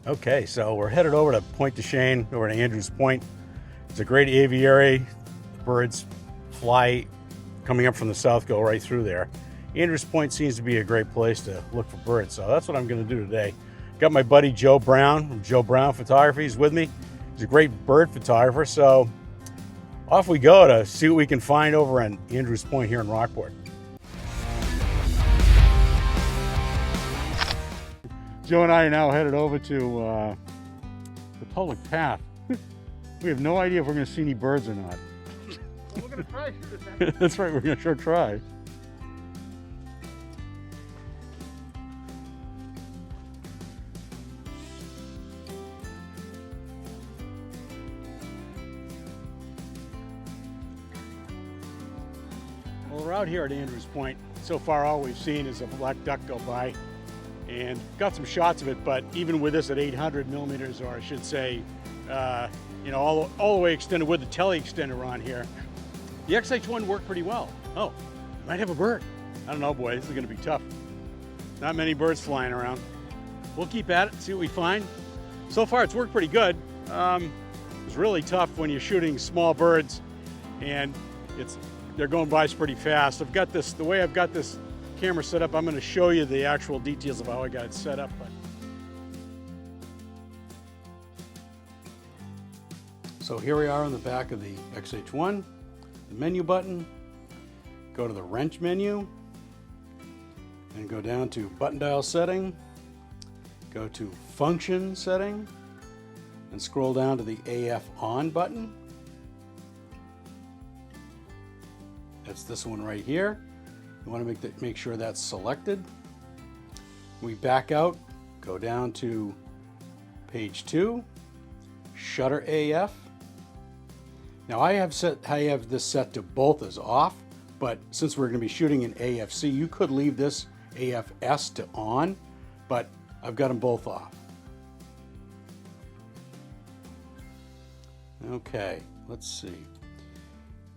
Okay, so we're headed over to Point de Chêne, over to Andrews Point. It's a great aviary. Birds fly coming up from the south, go right through there. Andrews Point seems to be a great place to look for birds, so that's what I'm going to do today. Got my buddy Joe Brown from Joe Brown Photography. He's with me. He's a great bird photographer, so off we go to see what we can find over in Andrews Point here in Rockport. Joe and I are now headed over to the public path. We have no idea if we're going to see any birds or not. Well, we're going to try this. That's right, we're going to sure try. Well, we're out here at Andrews Point. So far, all we've seen is a black duck go by, and got some shots of it. But even with this at 800 millimeters, or I should say, you know, all the way extended with the tele extender on here, the X-H1 worked pretty well. Oh, might have a bird. I don't know, boy. This is going to be tough. Not many birds flying around. We'll keep at it, see what we find. So far, it's worked pretty good. It's really tough when you're shooting small birds, and they're going by pretty fast. I've got this, the way I've got this camera set up, I'm going to show you the actual details of how I got it set up. So here we are on the back of the X-H1, the menu button, go to the wrench menu, and go down to button dial setting, go to function setting, and scroll down to the AF on button. That's this one right here. You want to make sure that's selected. We back out, go down to page 2, shutter AF. Now I have this set to both as off, but since we're going to be shooting in AFC, you could leave this AFS to on, but I've got them both off. Okay, let's see.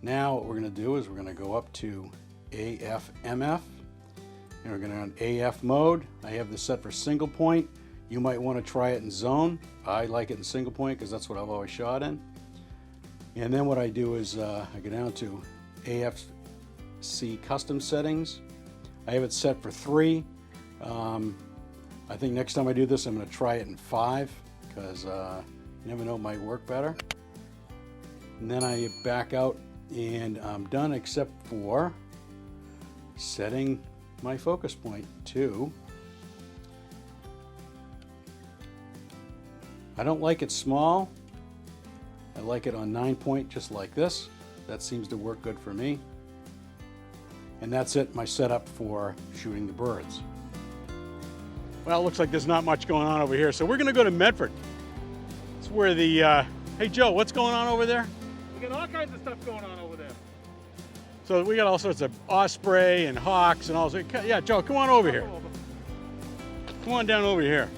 Now what we're going to do is we're going to go up to AF/MF, and we're going to on AF mode. I have this set for single point. You might want to try it in zone. I like it in single point because that's what I've always shot in. And then what I do is I go down to AFC custom settings. I have it set for 3. I think next time I do this, I'm going to try it in 5 because you never know, it might work better. And then I back out and I'm done except for setting my focus point to, I don't like it small. I like it on 9 point just like this. That seems to work good for me. And that's it, my setup for shooting the birds. Well, it looks like there's not much going on over here, so we're going to go to Medford. It's where the, hey Joe, what's going on over there? We got all kinds of stuff going on over there. So we got all sorts of osprey and hawks and all sorts. Yeah, Joe, come on over here. Come on down over here.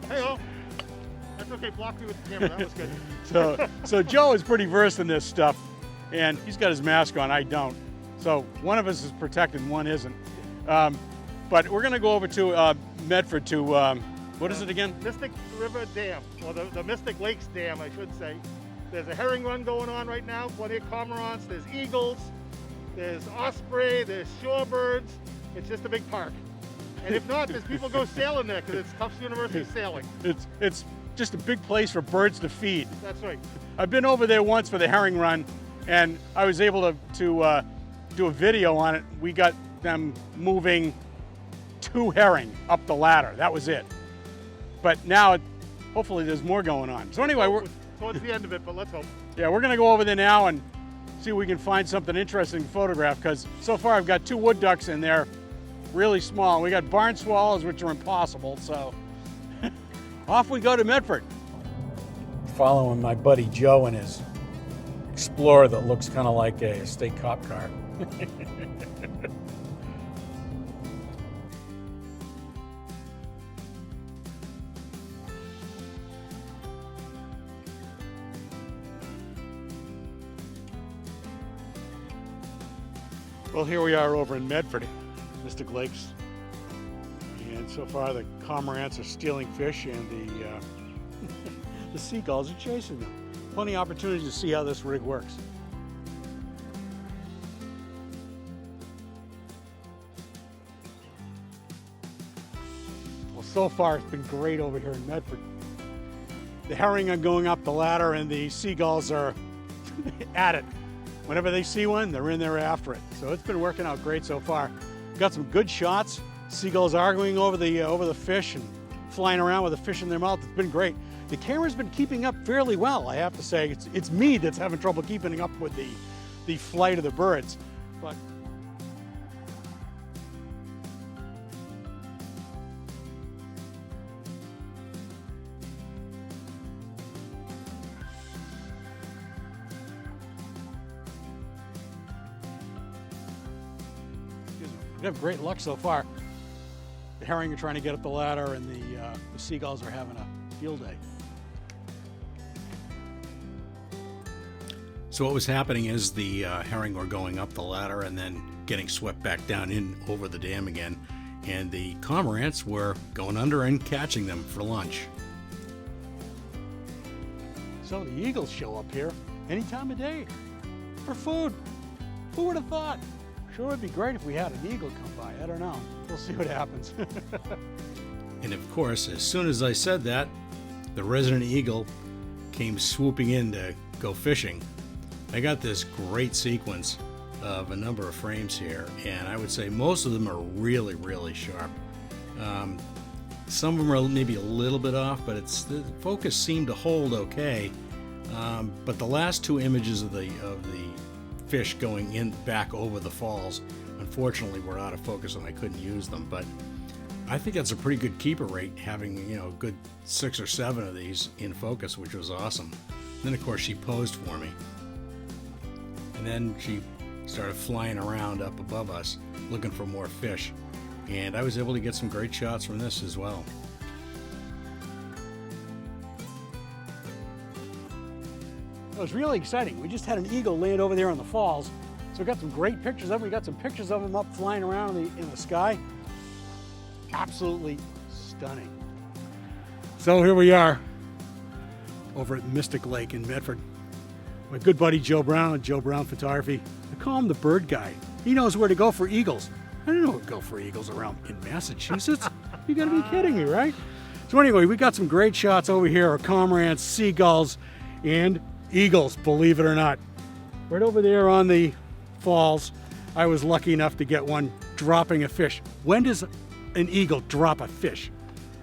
Hey-oh. That's okay, block me with the camera, that was good. So Joe is pretty versed in this stuff, and he's got his mask on, I don't. So one of us is protected and one isn't. But we're gonna go over to Medford to, what is it again? Mystic River Dam, or the Mystic Lakes Dam, I should say. There's a herring run going on right now, plenty of cormorants, there's eagles, there's osprey, there's shorebirds. It's just a big park. And if not, there's people go sailing there because it's Tufts University sailing. It's just a big place for birds to feed. That's right. I've been over there once for the herring run, and I was able to do a video on it. We got them moving 2 herring up the ladder. That was it. But now, hopefully there's more going on. So anyway, we're towards the end of it, but let's hope. Yeah, we're gonna go over there now and see if we can find something interesting to photograph, because so far I've got 2 wood ducks in there, really small. We got barn swallows, which are impossible, so off we go to Medford. Following my buddy Joe in his Explorer that looks kind of like a state cop car. Well, here we are over in Medford, Mystic Lakes. And So far the cormorants are stealing fish and the the seagulls are chasing them. Plenty of opportunities to see how this rig works. Well, so far it's been great over here in Medford. The herring are going up the ladder and the seagulls are at it. Whenever they see one, they're in there after it. So it's been working out great so far. Got some good shots. Seagulls arguing over the fish and flying around with the fish in their mouth. It's been great. The camera's been keeping up fairly well, I have to say. It's me that's having trouble keeping up with the flight of the birds. But we have great luck so far. The herring are trying to get up the ladder and the seagulls are having a field day. So what was happening is the herring were going up the ladder and then getting swept back down in over the dam again, and the cormorants were going under and catching them for lunch. So the eagles show up here any time of day for food. Who would have thought? Sure would be great if we had an eagle come by. I don't know. We'll see what happens. And of course, as soon as I said that, the resident eagle came swooping in to go fishing. I got this great sequence of a number of frames here, and I would say most of them are really, really sharp. Some of them are maybe a little bit off, but the focus seemed to hold okay. But the last two images of the fish going in back over the falls, unfortunately, were out of focus and I couldn't use them. But I think that's a pretty good keeper rate, having a good 6 or 7 of these in focus, which was awesome. And then of course she posed for me, and then she started flying around up above us looking for more fish, and I was able to get some great shots from this as well. It was really exciting. We just had an eagle land over there on the falls, so we got some great pictures of him. We got some pictures of him up flying around in the sky. Absolutely stunning. So here we are over at Mystic Lake in Medford. My good buddy Joe Brown, Joe Brown Photography. I call him the bird guy. He knows where to go for eagles. I don't know where to go for eagles around in Massachusetts. You gotta be kidding me, right? So anyway, we got some great shots over here of cormorants, seagulls, and eagles, believe it or not. Right over there on the falls, I was lucky enough to get one dropping a fish. When does an eagle drop a fish?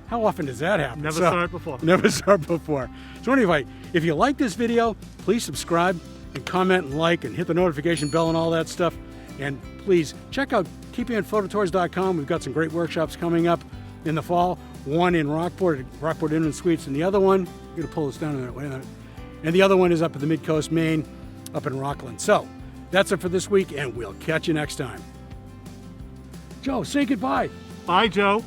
How often does that happen? Never saw it before. Never saw it before. So anyway, if you like this video, please subscribe and comment and like and hit the notification bell and all that stuff. And please check out keepingitphototours.com. We've got some great workshops coming up in the fall. One in Rockport Inn and Suites, and the other one, I'm gonna pull this down a minute, wait a minute. And the other one is up at the Mid-Coast, Maine, up in Rockland. So that's it for this week, and we'll catch you next time. Joe, say goodbye. Bye, Joe.